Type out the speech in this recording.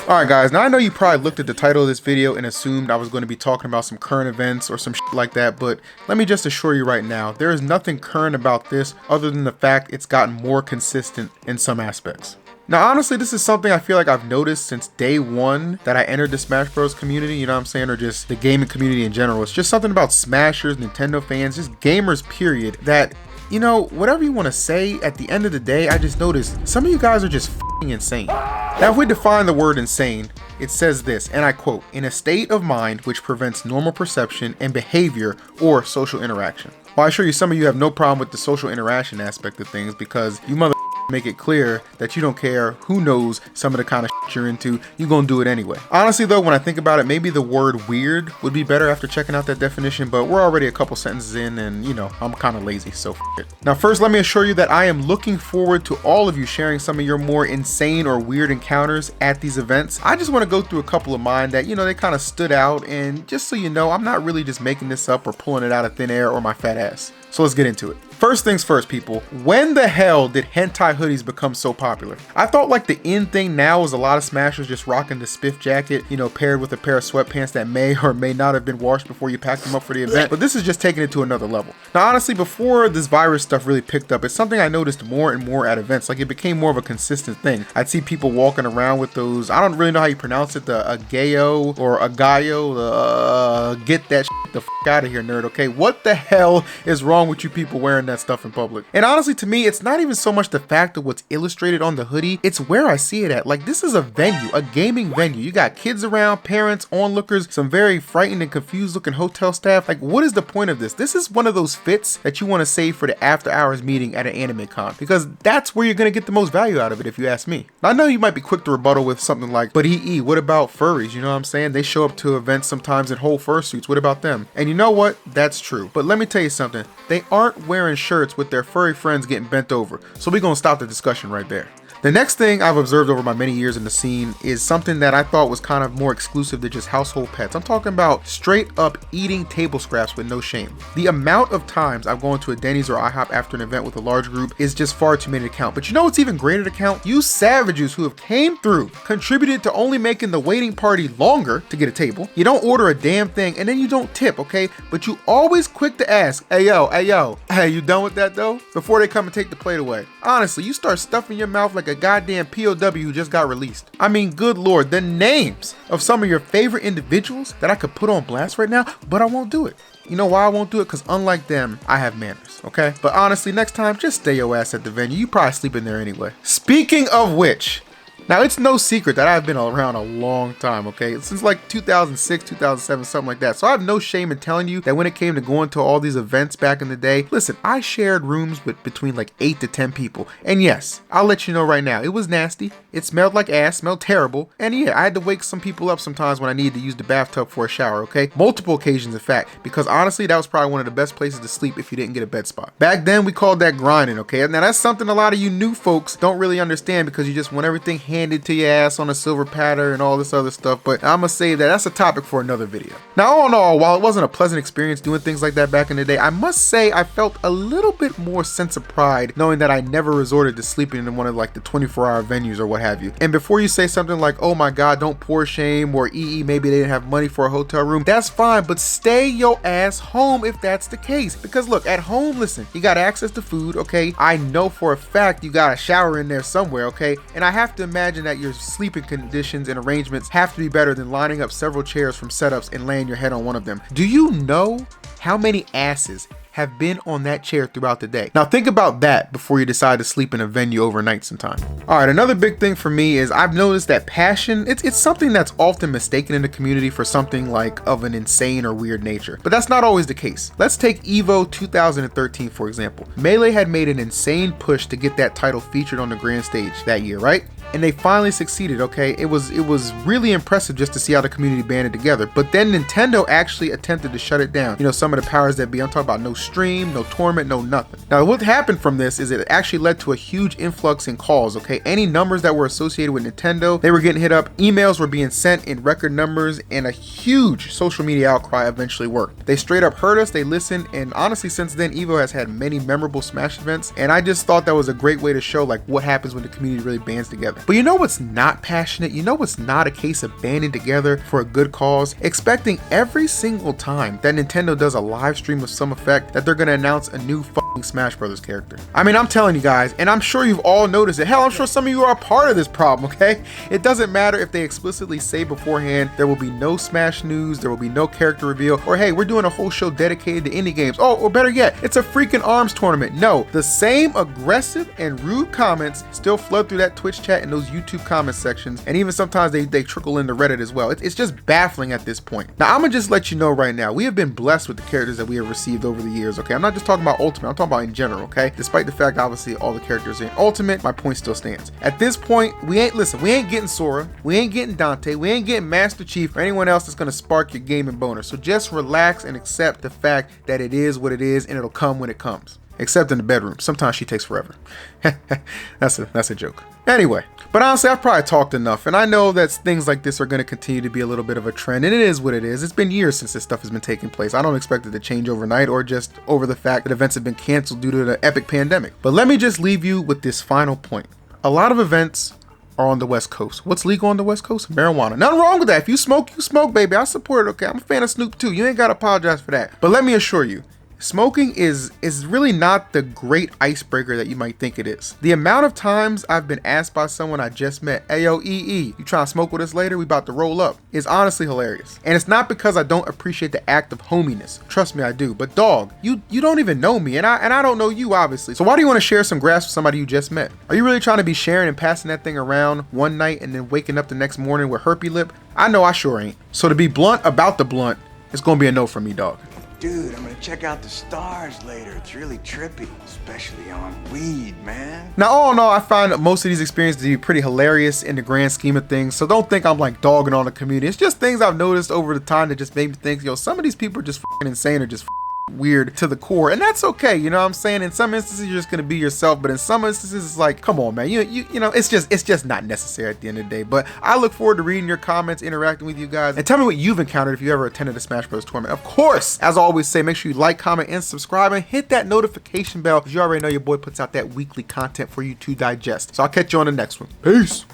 Alright guys, now I know you probably looked at the title of this video and assumed I was going to be talking about some current events or some shit like that, but let me just assure you right now, there is nothing current about this other than the fact it's gotten more consistent in some aspects. Now honestly, this is something I feel like I've noticed since day one that I entered the Smash Bros community, you know what I'm saying, or just the gaming community in general. It's just something about Smashers, Nintendo fans, just gamers period, that, you know, whatever you want to say, at the end of the day, I just noticed some of you guys are just f***ing insane. Now if we define the word insane, it says this, and I quote, "in a state of mind which prevents normal perception and behavior or social interaction." Well, I assure you some of you have no problem with the social interaction aspect of things because you mother make it clear that you don't care who knows some of the kind of shit you're into, you're gonna do it anyway. Honestly though, when I think about it, maybe the word weird would be better after checking out that definition, but we're already a couple sentences in and you know, I'm kind of lazy, so f it. Now first, let me assure you that I am looking forward to all of you sharing some of your more insane or weird encounters at these events. I just want to go through a couple of mine that, you know, they kind of stood out, and just so you know, I'm not really just making this up or pulling it out of thin air or my fat ass. So let's get into it. First things first, people. When the hell did hentai hoodies become so popular? I thought like the in thing now is a lot of smashers just rocking the spiff jacket, you know, paired with a pair of sweatpants that may or may not have been washed before you packed them up for the event. But this is just taking it to another level. Now, honestly, before this virus stuff really picked up, it's something I noticed more and more at events. Like it became more of a consistent thing. I'd see people walking around with those, I don't really know how you pronounce it, the agayo or agayo, get that shit the f out of here, nerd, okay? What the hell is wrong with you people wearing that stuff in public? And honestly, to me, it's not even so much the fact of what's illustrated on the hoodie, it's where I see it at. Like, this is a venue, a gaming venue. You got kids around, parents, onlookers, some very frightened and confused looking hotel staff. Like, what is the point of this? This is one of those fits that you want to save for the after hours meeting at an anime con, because that's where you're going to get the most value out of it, if you ask me. Now, I know you might be quick to rebuttal with something like, but what about furries? You know what I'm saying? They show up to events sometimes in whole fursuits. What about them? And you know what? That's true. But let me tell you something. They aren't wearing shirts with their furry friends getting bent over. So we're going to stop the discussion right there. The next thing I've observed over my many years in the scene is something that I thought was kind of more exclusive to just household pets. I'm talking about straight up eating table scraps with no shame. The amount of times I've gone to a Denny's or IHOP after an event with a large group is just far too many to count. But you know what's even greater to count? You savages who have came through, contributed to only making the waiting party longer to get a table. You don't order a damn thing and then you don't tip, okay? But you always quick to ask, hey you done with that though? Before they come and take the plate away. Honestly, you start stuffing your mouth like a goddamn POW who just got released. I mean, good lord, the names of some of your favorite individuals that I could put on blast right now, but I won't do it. You know why I won't do it? Because unlike them, I have manners, okay? But honestly, next time, just stay your ass at the venue. You probably sleep in there anyway. Speaking of which, now it's no secret that I've been around a long time, okay? Since like 2006, 2007, something like that. So I have no shame in telling you that when it came to going to all these events back in the day, listen, I shared rooms with between like 8 to 10 people. And yes, I'll let you know right now, it was nasty. It smelled like ass, smelled terrible. And yeah, I had to wake some people up sometimes when I needed to use the bathtub for a shower, okay? Multiple occasions, in fact, because honestly, that was probably one of the best places to sleep if you didn't get a bed spot. Back then, we called that grinding, okay? Now that's something a lot of you new folks don't really understand because you just want everything handed to your ass on a silver platter and all this other stuff, but I'm gonna say that's a topic for another video. Now, all in all, while it wasn't a pleasant experience doing things like that back in the day, I must say I felt a little bit more sense of pride knowing that I never resorted to sleeping in one of like the 24-hour venues or what have you. And before you say something like, oh my god, don't pour shame, or maybe they didn't have money for a hotel room, that's fine, but stay your ass home if that's the case. Because look, at home, listen, you got access to food, okay? I know for a fact you got a shower in there somewhere, okay? And I have to imagine that your sleeping conditions and arrangements have to be better than lining up several chairs from setups and laying your head on one of them. Do you know how many asses have been on that chair throughout the day? Now think about that before you decide to sleep in a venue overnight sometime. All right, another big thing for me is I've noticed that passion, it's something that's often mistaken in the community for something like of an insane or weird nature, but that's not always the case. Let's take EVO 2013 for example. Melee had made an insane push to get that title featured on the grand stage that year, right? And they finally succeeded, okay? It was really impressive just to see how the community banded together. But then Nintendo actually attempted to shut it down. You know, some of the powers that be, I'm talking about no stream, no tournament, no nothing. Now, what happened from this is it actually led to a huge influx in calls, okay? Any numbers that were associated with Nintendo, they were getting hit up, emails were being sent in record numbers, and a huge social media outcry eventually worked. They straight up heard us, they listened, and honestly, since then, EVO has had many memorable Smash events, and I just thought that was a great way to show like what happens when the community really bands together. tournament. But you know what's not passionate? You know what's not a case of banding together for a good cause? Expecting every single time that Nintendo does a live stream of some effect that they're gonna announce a new fucking Smash Brothers character. I mean, I'm telling you guys, and I'm sure you've all noticed it. Hell, I'm sure some of you are a part of this problem, okay? It doesn't matter if they explicitly say beforehand there will be no Smash news, there will be no character reveal, or hey, we're doing a whole show dedicated to indie games. Oh, or better yet, it's a freaking ARMS tournament. No, the same aggressive and rude comments still flood through that Twitch chat and those YouTube comment sections, and even sometimes they trickle into Reddit as well. It's just baffling at this point. Now, I'm gonna just let you know right now, we have been blessed with the characters that we have received over the years, okay? I'm not just talking about Ultimate, I'm talking about in general, okay? Despite the fact, obviously, all the characters in Ultimate, my point still stands. At this point, we ain't getting Sora, we ain't getting Dante, we ain't getting Master Chief, or anyone else that's gonna spark your gaming boner. So just relax and accept the fact that it is what it is, and it'll come when it comes. Except in the bedroom. Sometimes she takes forever. That's a joke. Anyway, but honestly, I've probably talked enough, and I know that things like this are going to continue to be a little bit of a trend, and it is what it is. It's been years since this stuff has been taking place. I don't expect it to change overnight or just over the fact that events have been canceled due to the epic pandemic. But let me just leave you with this final point. A lot of events are on the West Coast. What's legal on the West Coast? Marijuana. Nothing wrong with that. If you smoke, baby. I support it, okay? I'm a fan of Snoop too. You ain't got to apologize for that. But let me assure you, smoking is really not the great icebreaker that you might think it is. The amount of times I've been asked by someone I just met, "Ayo, EE, you trying to smoke with us later? We about to roll up," is honestly hilarious. And it's not because I don't appreciate the act of hominess. Trust me, I do. But dog, you don't even know me, and I don't know you, obviously. So why do you want to share some grass with somebody you just met? Are you really trying to be sharing and passing that thing around one night and then waking up the next morning with herpy lip? I know I sure ain't. So to be blunt about the blunt, it's gonna be a no from me, dog. Dude, I'm gonna check out the stars later. It's really trippy, especially on weed, man. Now, all in all, I find most of these experiences to be pretty hilarious in the grand scheme of things, so don't think I'm like dogging on the community. It's just things I've noticed over the time that just made me think, yo, some of these people are just fucking insane or just weird to the core, and that's okay. You know what I'm saying? In some instances you're just gonna be yourself, but in some instances it's like, come on, man, you know, it's just not necessary at the end of the day. But I look forward to reading your comments, interacting with you guys, and tell me what you've encountered if you ever attended a Smash Bros tournament. Of course, as I always say, make sure you like, comment, and subscribe, and hit that notification bell, because you already know your boy puts out that weekly content for you to digest. So I'll catch you on the next one. Peace.